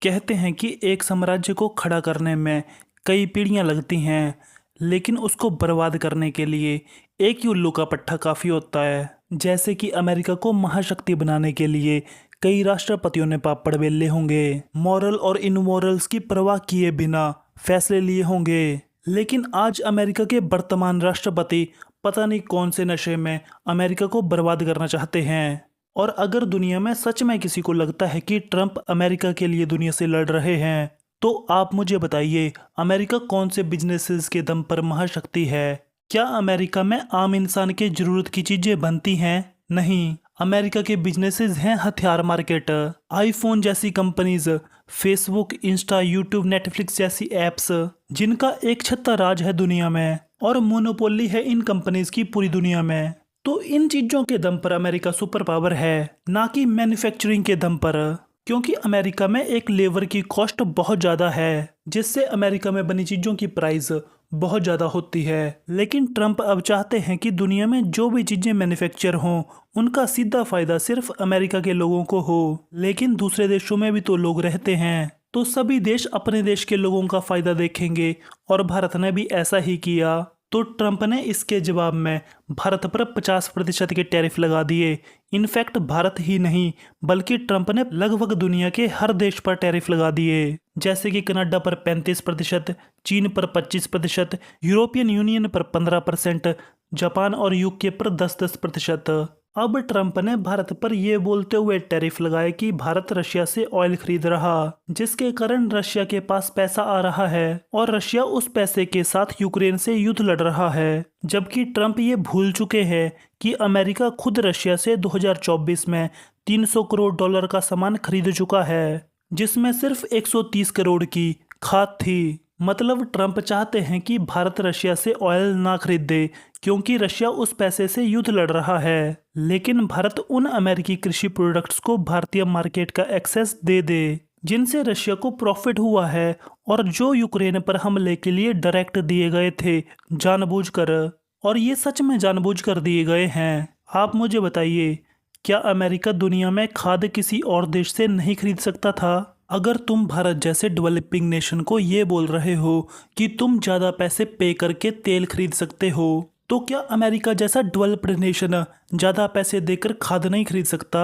कहते हैं कि एक साम्राज्य को खड़ा करने में कई पीढ़ियां लगती हैं, लेकिन उसको बर्बाद करने के लिए एक ही उल्लू का पट्टा काफी होता है। जैसे कि अमेरिका को महाशक्ति बनाने के लिए कई राष्ट्रपतियों ने पापड़ बेले होंगे, मॉरल और इनमॉरल्स की परवाह किए बिना फैसले लिए होंगे। लेकिन आज अमेरिका के वर्तमान राष्ट्रपति पता नहीं कौन से नशे में अमेरिका को बर्बाद करना चाहते हैं। और अगर दुनिया में सच में किसी को लगता है कि ट्रंप अमेरिका के लिए दुनिया से लड़ रहे हैं, तो आप मुझे बताइए, अमेरिका कौन से बिजनेसेस के दम पर महाशक्ति है? क्या अमेरिका में आम इंसान के जरूरत की चीजें बनती हैं? नहीं, अमेरिका के बिजनेसेस हैं हथियार मार्केट, आईफोन जैसी companies, Facebook, Insta, YouTube, Netflix जैसी एप्स, जिनका एक छत्ता राज है दुनिया में और मोनोपोली है इन कंपनीज की पूरी दुनिया में। तो इन चीजों के दम पर अमेरिका सुपर पावर है, ना कि मैन्युफैक्चरिंग के दम पर। क्योंकि अमेरिका में एक लेबर की कॉस्ट बहुत ज़्यादा है, जिससे अमेरिका में बनी चीज़ों की प्राइस बहुत ज़्यादा होती है। लेकिन ट्रंप अब चाहते हैं कि दुनिया में जो भी चीज़ें मैन्युफैक्चर हों, उनका सीधा फायदा सिर्फ अमेरिका के लोगों को हो। लेकिन दूसरे देशों में भी तो लोग रहते हैं, तो सभी देश अपने देश के लोगों का फायदा देखेंगे, और भारत ने भी ऐसा ही किया। तो ट्रंप ने इसके जवाब में भारत पर 50% के टैरिफ लगा दिए। इनफैक्ट भारत ही नहीं, बल्कि ट्रंप ने लगभग दुनिया के हर देश पर टैरिफ लगा दिए, जैसे कि कनाडा पर 35%, चीन पर 25%, यूरोपियन यूनियन पर 15%, जापान और यूके पर 10-10%। अब ट्रंप ने भारत पर यह बोलते हुए टैरिफ लगाए कि भारत रशिया से ऑयल खरीद रहा, जिसके कारण रशिया के पास पैसा आ रहा है और रशिया उस पैसे के साथ यूक्रेन से युद्ध लड़ रहा है। जबकि ट्रंप ये भूल चुके हैं कि अमेरिका खुद रशिया से 2024 में $300 करोड़ का सामान खरीद चुका है, जिसमें सिर्फ 130 करोड़ की खाद थी। मतलब ट्रंप चाहते हैं कि भारत रशिया से ऑयल ना खरीदे, क्योंकि रशिया उस पैसे से युद्ध लड़ रहा है। लेकिन भारत उन अमेरिकी कृषि प्रोडक्ट्स को भारतीय मार्केट का एक्सेस दे दे, जिनसे रशिया को प्रॉफिट हुआ है और जो यूक्रेन पर हमले के लिए डायरेक्ट दिए गए थे जानबूझकर, और ये सच में जानबूझकर दिए गए हैं। आप मुझे बताइए, क्या अमेरिका दुनिया में खाद किसी और देश से नहीं खरीद सकता था? अगर तुम भारत जैसे डेवलपिंग नेशन को ये बोल रहे हो कि तुम ज़्यादा पैसे पे करके तेल खरीद सकते हो, तो क्या अमेरिका जैसा डेवलप्ड नेशन ज़्यादा पैसे देकर खाद नहीं खरीद सकता?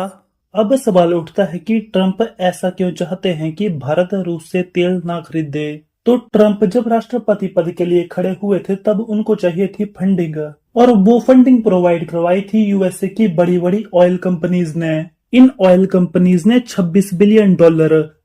अब सवाल उठता है कि ट्रंप ऐसा क्यों चाहते हैं कि भारत रूस से तेल ना खरीदे। तो ट्रंप जब राष्ट्रपति पद के लिए खड़े हुए थे, तब उनको चाहिए थी फंडिंग, और वो फंडिंग प्रोवाइड करवाई थी यूएसए की बड़ी बड़ी ऑयल कंपनीज ने। इन ऑयल कंपनीज ने $26 बिलियन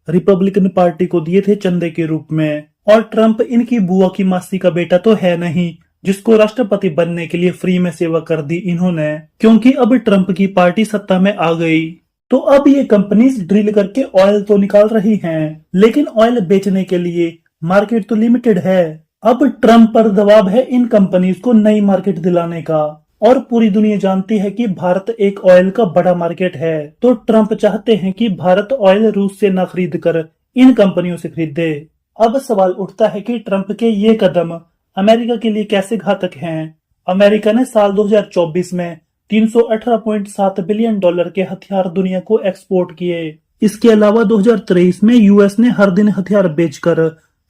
रिपब्लिकन पार्टी को दिए थे चंदे के रूप में। और ट्रंप इनकी बुआ की मासी का बेटा तो है नहीं, जिसको राष्ट्रपति बनने के लिए फ्री में सेवा कर दी इन्होंने, क्योंकि अब ट्रंप की पार्टी सत्ता में आ गई। तो अब ये कंपनीज ड्रिल करके ऑयल तो निकाल रही हैं, लेकिन ऑयल बेचने के लिए मार्केट तो लिमिटेड है। अब ट्रंप पर दबाव है इन कंपनीज को नई मार्केट दिलाने का, और पूरी दुनिया जानती है कि भारत एक ऑयल का बड़ा मार्केट है। तो ट्रंप चाहते हैं कि भारत ऑयल रूस से न खरीद कर इन कंपनियों से खरीदे। अब सवाल उठता है कि ट्रंप के ये कदम अमेरिका के लिए कैसे घातक हैं। अमेरिका ने साल 2024 में $318.7 बिलियन के हथियार दुनिया को एक्सपोर्ट किए। इसके अलावा 2023 में यूएस ने हर दिन हथियार बेचकर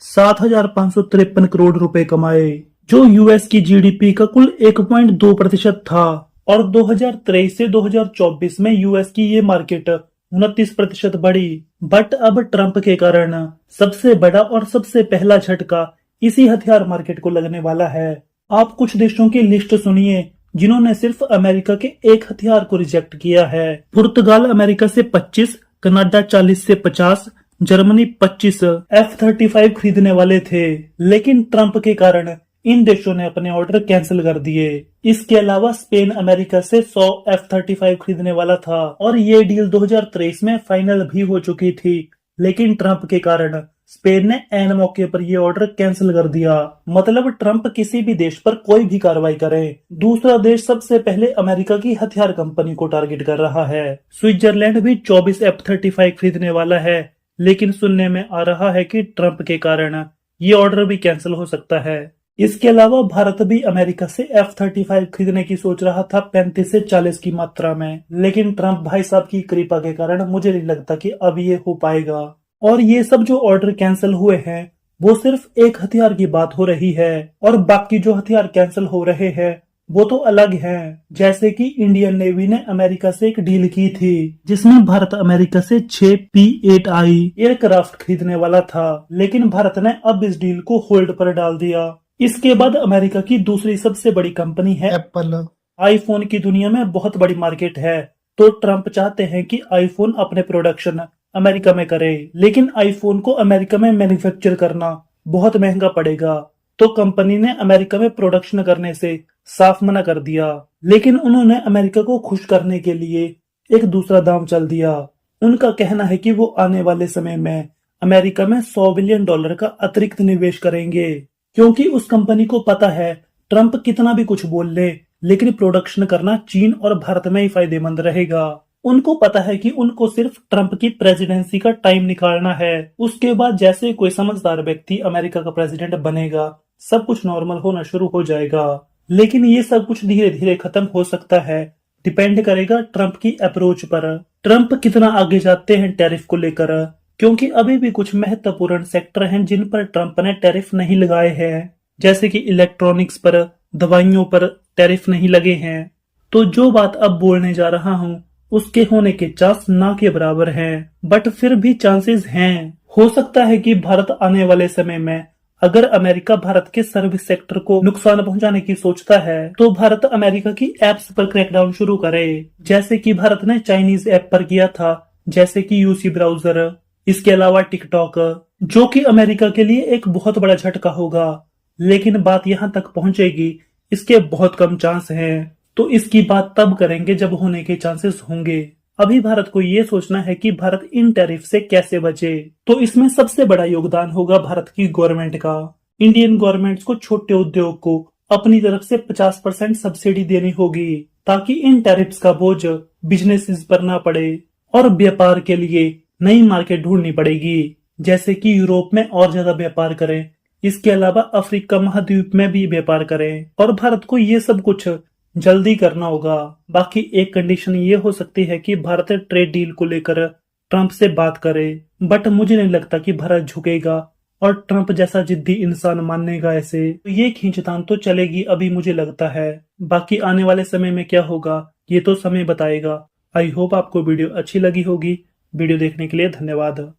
7,553 करोड़ रुपए कमाए, जो यूएस की जीडीपी का कुल 1.2% था। और 2023 से 2024 में यूएस की ये मार्केट 29% बढ़ी। बट अब ट्रंप के कारण सबसे बड़ा और सबसे पहला झटका इसी हथियार मार्केट को लगने वाला है। आप कुछ देशों की लिस्ट सुनिए जिन्होंने सिर्फ अमेरिका के एक हथियार को रिजेक्ट किया है। पुर्तगाल अमेरिका से 25, कनाडा 40 से 50, जर्मनी 25 F-35 खरीदने वाले थे, लेकिन ट्रंप के कारण इन देशों ने अपने ऑर्डर कैंसिल कर दिए। इसके अलावा स्पेन अमेरिका से 100 F-35 खरीदने वाला था, और ये डील 2023 में फाइनल भी हो चुकी थी, लेकिन ट्रंप के कारण स्पेन ने ऐन मौके पर ये ऑर्डर कैंसिल कर दिया। मतलब ट्रंप किसी भी देश पर कोई भी कार्रवाई करे, दूसरा देश सबसे पहले अमेरिका की हथियार कंपनी को टारगेट कर रहा है। स्विट्जरलैंड भी 24 F-35 खरीदने वाला है, लेकिन सुनने में आ रहा है कि ट्रंप के कारण ये ऑर्डर भी कैंसिल हो सकता है। इसके अलावा भारत भी अमेरिका से F-35 खरीदने की सोच रहा था 35 से 40 की मात्रा में, लेकिन ट्रंप भाई साहब की कृपा के कारण मुझे नहीं लगता कि अब ये हो पाएगा। और ये सब जो ऑर्डर कैंसिल हुए हैं वो सिर्फ एक हथियार की बात हो रही है, और बाकी जो हथियार कैंसिल हो रहे हैं वो तो अलग हैं। जैसे कि इंडियन नेवी ने अमेरिका से एक डील की थी जिसमें भारत अमेरिका से 6 P-8I एयरक्राफ्ट खरीदने वाला था, लेकिन भारत ने अब इस डील को होल्ड पर डाल दिया। इसके बाद अमेरिका की दूसरी सबसे बड़ी कंपनी है एप्पल। आईफोन की दुनिया में बहुत बड़ी मार्केट है, तो ट्रम्प चाहते हैं कि आईफोन अपने प्रोडक्शन अमेरिका में करे, लेकिन आईफोन को अमेरिका में मैन्युफैक्चर करना बहुत महंगा पड़ेगा, तो कंपनी ने अमेरिका में प्रोडक्शन करने से साफ मना कर दिया। लेकिन उन्होंने अमेरिका को खुश करने के लिए एक दूसरा दांव चल दिया। उनका कहना है कि वो आने वाले समय में अमेरिका में $100 बिलियन का अतिरिक्त निवेश करेंगे, क्योंकि उस कंपनी को पता है ट्रम्प कितना भी कुछ बोल ले, लेकिन प्रोडक्शन करना चीन और भारत में ही फायदेमंद रहेगा। उनको पता है कि उनको सिर्फ ट्रम्प की प्रेसिडेंसी का टाइम निकालना है, उसके बाद जैसे कोई समझदार व्यक्ति अमेरिका का प्रेसिडेंट बनेगा सब कुछ नॉर्मल होना शुरू हो जाएगा। लेकिन ये सब कुछ धीरे धीरे खत्म हो सकता है, डिपेंड करेगा ट्रम्प की अप्रोच पर। ट्रम्प कितना आगे जाते हैं टैरिफ को लेकर, क्योंकि अभी भी कुछ महत्वपूर्ण सेक्टर हैं जिन पर ट्रम्प ने टैरिफ नहीं लगाए हैं, जैसे कि इलेक्ट्रॉनिक्स पर, दवाइयों पर टैरिफ नहीं लगे हैं। तो जो बात अब बोलने जा रहा हूँ उसके होने के चांस ना के बराबर हैं, बट फिर भी चांसेस हैं। हो सकता है कि भारत आने वाले समय में अगर अमेरिका भारत के सर्विस सेक्टर को नुकसान पहुंचाने की सोचता है तो भारत अमेरिका की एप्स पर क्रैकडाउन शुरू करे, जैसे कि भारत ने चाइनीज ऐप पर किया था, जैसे कि यूसी ब्राउजर, इसके अलावा टिकटॉक, जो कि अमेरिका के लिए एक बहुत बड़ा झटका होगा। लेकिन बात यहाँ तक पहुंचेगी इसके बहुत कम चांस हैं, तो इसकी बात तब करेंगे जब होने के चांसेस होंगे। अभी भारत को ये सोचना है कि भारत इन टैरिफ से कैसे बचे, तो इसमें सबसे बड़ा योगदान होगा भारत की गवर्नमेंट का। इंडियन गवर्नमेंट को छोटे उद्योग को अपनी तरफ से 50% सब्सिडी देनी होगी, ताकि इन टैरिफ्स का बोझ बिजनेसेस पर ना पड़े और व्यापार के लिए नई मार्केट ढूंढनी पड़ेगी, जैसे कि यूरोप में और ज्यादा व्यापार करें, इसके अलावा अफ्रीका महाद्वीप में भी व्यापार करें, और भारत को ये सब कुछ जल्दी करना होगा। बाकी एक कंडीशन ये हो सकती है कि भारत ट्रेड डील को लेकर ट्रंप से बात करे, बट मुझे नहीं लगता कि भारत झुकेगा और ट्रंप जैसा जिद्दी इंसान मानेगा ऐसे। तो ये खींचतान तो चलेगी अभी मुझे लगता है, बाकी आने वाले समय में क्या होगा ये तो समय बताएगा। आई होप आपको वीडियो अच्छी लगी होगी। वीडियो देखने के लिए धन्यवाद।